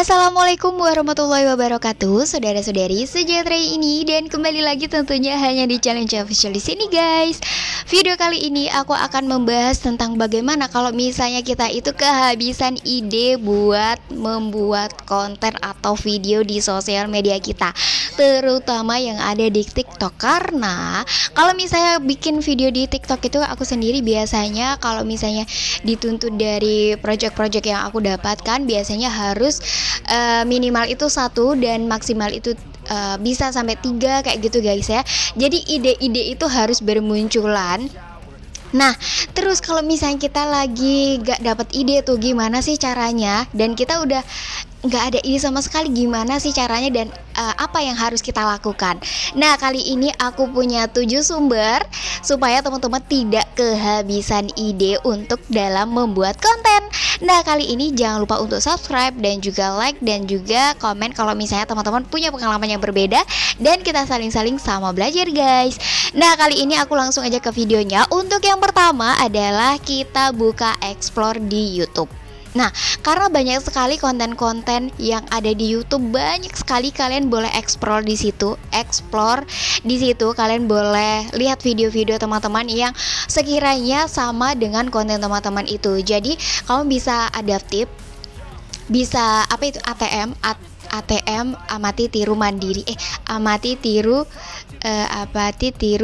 Assalamualaikum warahmatullahi wabarakatuh, saudara-saudari sejahtera ini, dan kembali lagi tentunya hanya di Challenge Official di sini, guys. Video kali ini aku akan membahas tentang bagaimana kalau misalnya kita itu kehabisan ide buat membuat konten atau video di sosial media kita, terutama yang ada di TikTok. Karena kalau misalnya bikin video di TikTok itu aku sendiri biasanya kalau misalnya dituntut dari project-project yang aku dapatkan biasanya harus minimal itu 1 dan maksimal itu bisa sampai 3 kayak gitu, guys ya. Jadi ide-ide itu harus bermunculan. Nah, terus kalau misalnya kita lagi gak dapat ide tuh gimana sih caranya, dan kita udah nggak ada ide sama sekali, gimana sih caranya dan apa yang harus kita lakukan. Nah, kali ini aku punya 7 sumber supaya teman-teman tidak kehabisan ide untuk dalam membuat konten. Nah, kali ini jangan lupa untuk subscribe dan juga like dan juga komen kalau misalnya teman-teman punya pengalaman yang berbeda dan kita saling-saling sama belajar, guys. Nah, kali ini aku langsung aja ke videonya. Untuk yang pertama adalah kita buka explore di YouTube. Nah, karena banyak sekali konten-konten yang ada di YouTube, banyak sekali, kalian boleh explore di situ. Kalian boleh lihat video-video teman-teman yang sekiranya sama dengan konten teman-teman itu. Jadi, kamu bisa adaptif, bisa ATM, amati tiru mandiri, amati tiru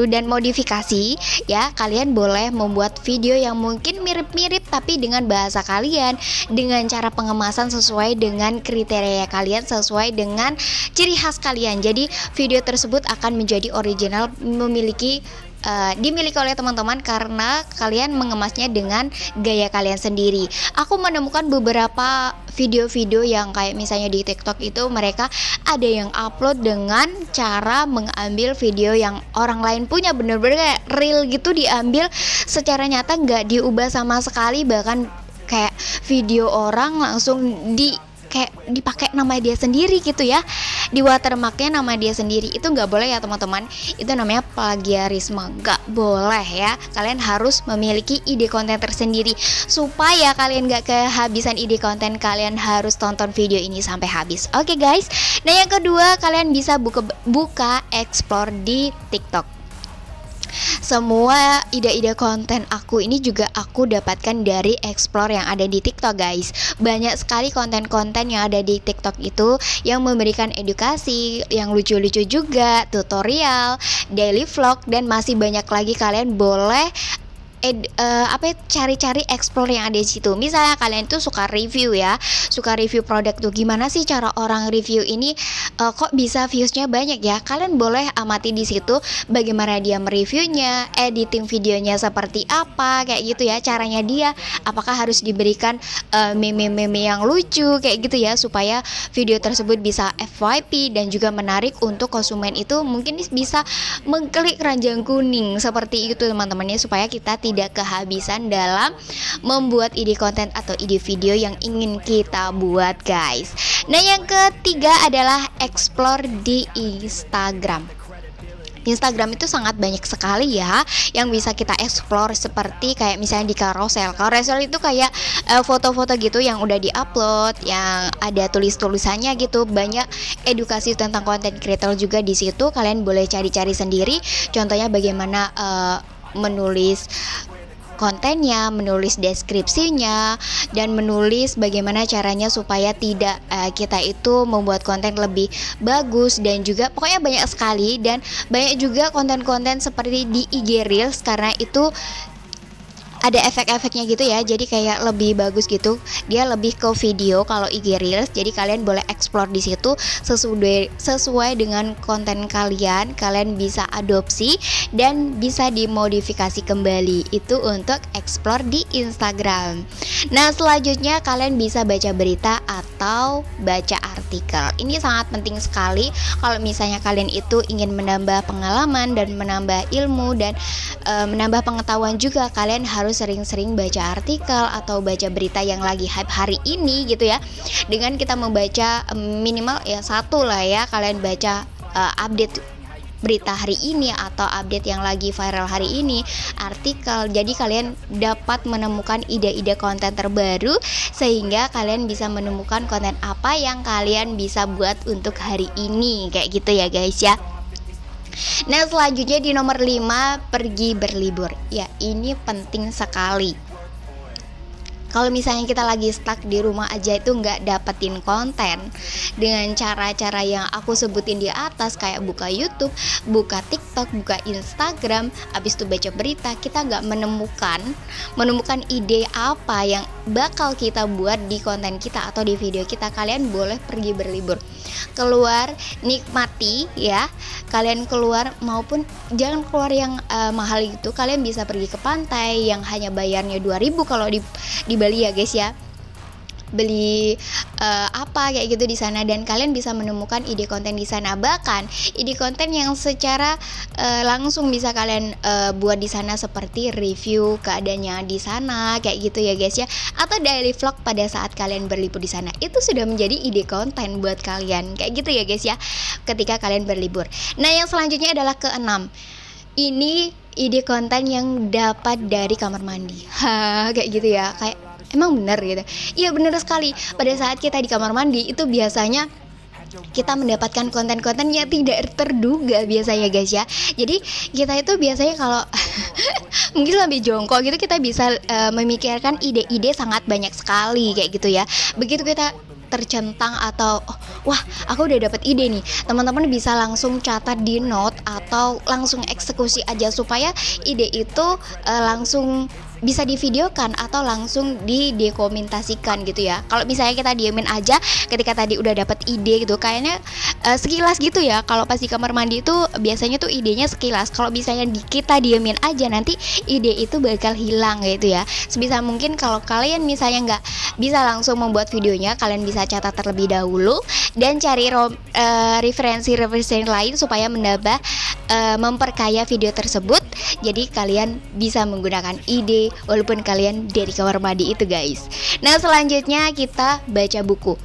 dan modifikasi ya. Kalian boleh membuat video yang mungkin mirip-mirip tapi dengan bahasa kalian, dengan cara pengemasan sesuai dengan kriteria kalian, sesuai dengan ciri khas kalian. Jadi video tersebut akan menjadi original, dimiliki oleh teman-teman karena kalian mengemasnya dengan gaya kalian sendiri. Aku menemukan beberapa video-video yang kayak misalnya di TikTok itu mereka ada yang upload dengan cara mengambil video yang orang lain punya, bener-bener kayak real gitu, diambil secara nyata, nggak diubah sama sekali, bahkan kayak video orang langsung dipakai nama dia sendiri gitu ya, di watermarknya nama dia sendiri. Itu nggak boleh ya teman-teman, itu namanya plagiarisme, nggak boleh ya. Kalian harus memiliki ide konten tersendiri. Supaya kalian nggak kehabisan ide konten, kalian harus tonton video ini sampai habis. Oke, guys. Nah, yang kedua, kalian bisa buka explore di TikTok. Semua ide-ide konten aku ini juga aku dapatkan dari explore yang ada di TikTok, guys. Banyak sekali konten-konten yang ada di TikTok itu yang memberikan edukasi, yang lucu-lucu juga, tutorial, daily vlog, dan masih banyak lagi. Kalian boleh cari-cari explore yang ada di situ. Misalnya kalian tuh suka review ya, suka review produk tuh, gimana sih cara orang review ini kok bisa viewsnya banyak ya. Kalian boleh amati di situ bagaimana dia mereviewnya, editing videonya seperti apa, kayak gitu ya caranya dia. Apakah harus diberikan meme-meme yang lucu kayak gitu ya, supaya video tersebut bisa FYP dan juga menarik untuk konsumen itu mungkin bisa mengklik keranjang kuning seperti itu teman-teman ya, supaya kita tidak kehabisan dalam membuat ide konten atau ide video yang ingin kita buat, guys. Nah, yang ketiga adalah explore di Instagram. Instagram itu sangat banyak sekali ya yang bisa kita explore, seperti kayak misalnya di carousel. Carousel itu kayak foto-foto gitu yang udah diupload, yang ada tulis-tulisannya gitu. Banyak edukasi tentang konten creator juga di situ. Kalian boleh cari-cari sendiri. Contohnya bagaimana menulis kontennya, menulis deskripsinya, dan menulis bagaimana caranya supaya tidak kita itu membuat konten lebih bagus, dan juga pokoknya banyak sekali. Dan banyak juga konten-konten seperti di IG Reels, karena itu ada efek-efeknya gitu ya, jadi kayak lebih bagus gitu. Dia lebih ke video kalau IG Reels. Jadi kalian boleh explore di situ sesuai dengan konten kalian. Kalian bisa adopsi dan bisa dimodifikasi kembali. Itu untuk explore di Instagram. Nah, selanjutnya kalian bisa baca berita atau baca artikel. Ini sangat penting sekali kalau misalnya kalian itu ingin menambah pengalaman dan menambah ilmu dan menambah pengetahuan juga. Kalian harus sering-sering baca artikel atau baca berita yang lagi hype hari ini gitu ya. Dengan kita membaca minimal ya 1 lah ya, kalian baca update berita hari ini atau update yang lagi viral hari ini, artikel. Jadi kalian dapat menemukan ide-ide konten terbaru sehingga kalian bisa menemukan konten apa yang kalian bisa buat untuk hari ini, kayak gitu ya guys ya. Nah selanjutnya di nomor 5, pergi berlibur. Ya ini penting sekali. Kalau misalnya kita lagi stuck di rumah aja itu nggak dapetin konten dengan cara-cara yang aku sebutin di atas, kayak buka YouTube, buka TikTok, buka Instagram, habis itu baca berita, kita nggak menemukan ide apa yang bakal kita buat di konten kita atau di video kita. Kalian boleh pergi berlibur, keluar, nikmati ya. Kalian keluar, maupun jangan keluar yang mahal gitu. Kalian bisa pergi ke pantai yang hanya bayarnya 2.000 kalau di Bali ya guys ya. Beli apa kayak gitu di sana, dan kalian bisa menemukan ide konten di sana. Bahkan ide konten yang secara langsung bisa kalian buat di sana, seperti review keadaannya di sana kayak gitu ya guys ya, atau daily vlog pada saat kalian berlibur di sana. Itu sudah menjadi ide konten buat kalian kayak gitu ya guys ya, ketika kalian berlibur. Nah yang selanjutnya adalah ke-6. Ini ide konten yang dapat dari kamar mandi. Kayak gitu ya, kayak emang bener gitu. Iya bener sekali. Pada saat kita di kamar mandi itu biasanya kita mendapatkan konten-konten yang tidak terduga biasanya guys ya. Jadi kita itu biasanya kalau mungkin sambil jongkok gitu kita bisa memikirkan ide-ide sangat banyak sekali kayak gitu ya. Begitu kita tercentang atau wah aku udah dapat ide nih, teman-teman bisa langsung catat di note atau langsung eksekusi aja supaya ide itu langsung bisa divideokan atau langsung didokumentasikan gitu ya. Kalau misalnya kita diemin aja ketika tadi udah dapat ide gitu, kayaknya sekilas gitu ya. Kalau pas di kamar mandi itu biasanya tuh idenya sekilas. Kalau misalnya kita diemin aja, nanti ide itu bakal hilang gitu ya. Sebisa mungkin kalau kalian misalnya nggak bisa langsung membuat videonya, kalian bisa catat terlebih dahulu dan cari referensi lain supaya menambah memperkaya video tersebut. Jadi kalian bisa menggunakan ide walaupun kalian dari kamar mandi itu guys. Nah selanjutnya kita baca buku.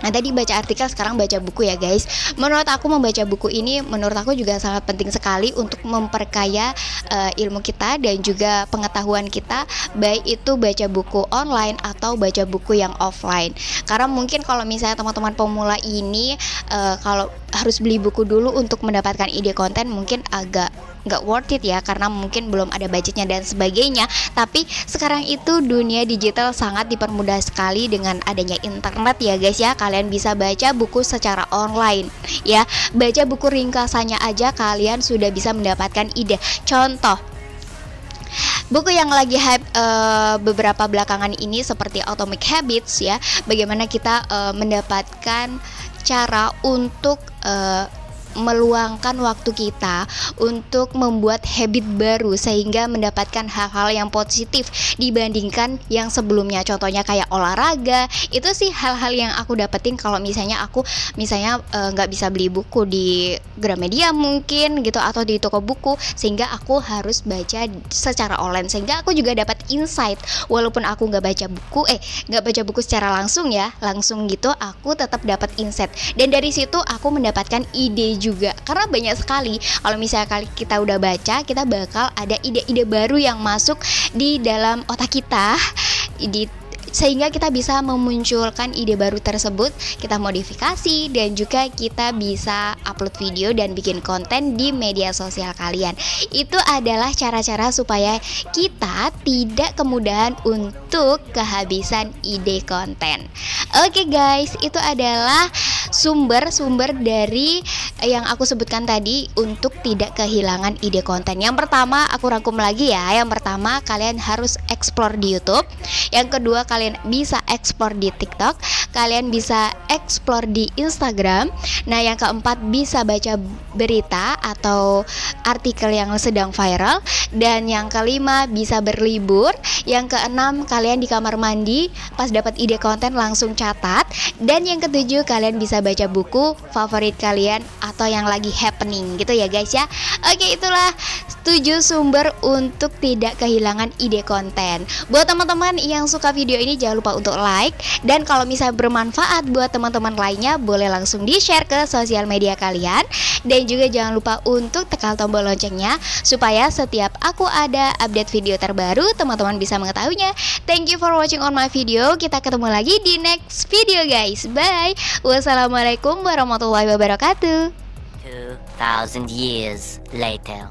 Nah tadi baca artikel, sekarang baca buku ya guys. Menurut aku membaca buku ini menurut aku juga sangat penting sekali untuk memperkaya ilmu kita dan juga pengetahuan kita, baik itu baca buku online atau baca buku yang offline. Karena mungkin kalau misalnya teman-teman pemula ini kalau harus beli buku dulu untuk mendapatkan ide konten, mungkin agak nggak worth it ya, karena mungkin belum ada budgetnya dan sebagainya. Tapi sekarang itu dunia digital sangat dipermudah sekali dengan adanya internet ya guys ya. Kalian bisa baca buku secara online ya, baca buku ringkasannya aja kalian sudah bisa mendapatkan ide. Contoh buku yang lagi hype beberapa belakangan ini seperti Atomic Habits ya, bagaimana kita mendapatkan cara untuk meluangkan waktu kita untuk membuat habit baru sehingga mendapatkan hal-hal yang positif dibandingkan yang sebelumnya. Contohnya kayak olahraga, itu sih hal-hal yang aku dapetin kalau misalnya aku nggak bisa beli buku di Gramedia mungkin gitu atau di toko buku, sehingga aku harus baca secara online, sehingga aku juga dapat insight walaupun aku nggak baca buku secara langsung ya, langsung gitu aku tetap dapat insight, dan dari situ aku mendapatkan ide juga. Karena banyak sekali kalau misalnya kita udah baca, kita bakal ada ide-ide baru yang masuk di dalam otak kita, sehingga kita bisa memunculkan ide baru tersebut, kita modifikasi, dan juga kita bisa upload video dan bikin konten di media sosial kalian. Itu adalah cara-cara supaya kita tidak kemudahan untuk kehabisan ide konten. Oke guys, itu adalah sumber-sumber dari yang aku sebutkan tadi untuk tidak kehilangan ide konten. Yang pertama, aku rangkum lagi ya. Yang pertama, kalian harus explore di YouTube. Yang kedua, kalian bisa explore di TikTok. Kalian bisa explore di Instagram. Nah, yang keempat, bisa baca berita atau artikel yang sedang viral. Dan yang kelima, bisa berlibur. Yang keenam, kalian di kamar mandi pas dapat ide konten langsung catat. Dan yang ketujuh, kalian bisa baca buku favorit kalian atau yang lagi happening gitu ya guys ya. Oke, itulah 7 sumber untuk tidak kehilangan ide konten. Buat teman-teman yang suka video ini, ini jangan lupa untuk like. Dan kalau misalnya bermanfaat buat teman-teman lainnya, boleh langsung di-share ke sosial media kalian. Dan juga jangan lupa untuk tekan tombol loncengnya supaya setiap aku ada update video terbaru, teman-teman bisa mengetahuinya. Thank you for watching on my video. Kita ketemu lagi di next video guys. Bye. Wassalamualaikum warahmatullahi wabarakatuh. 2000 years later.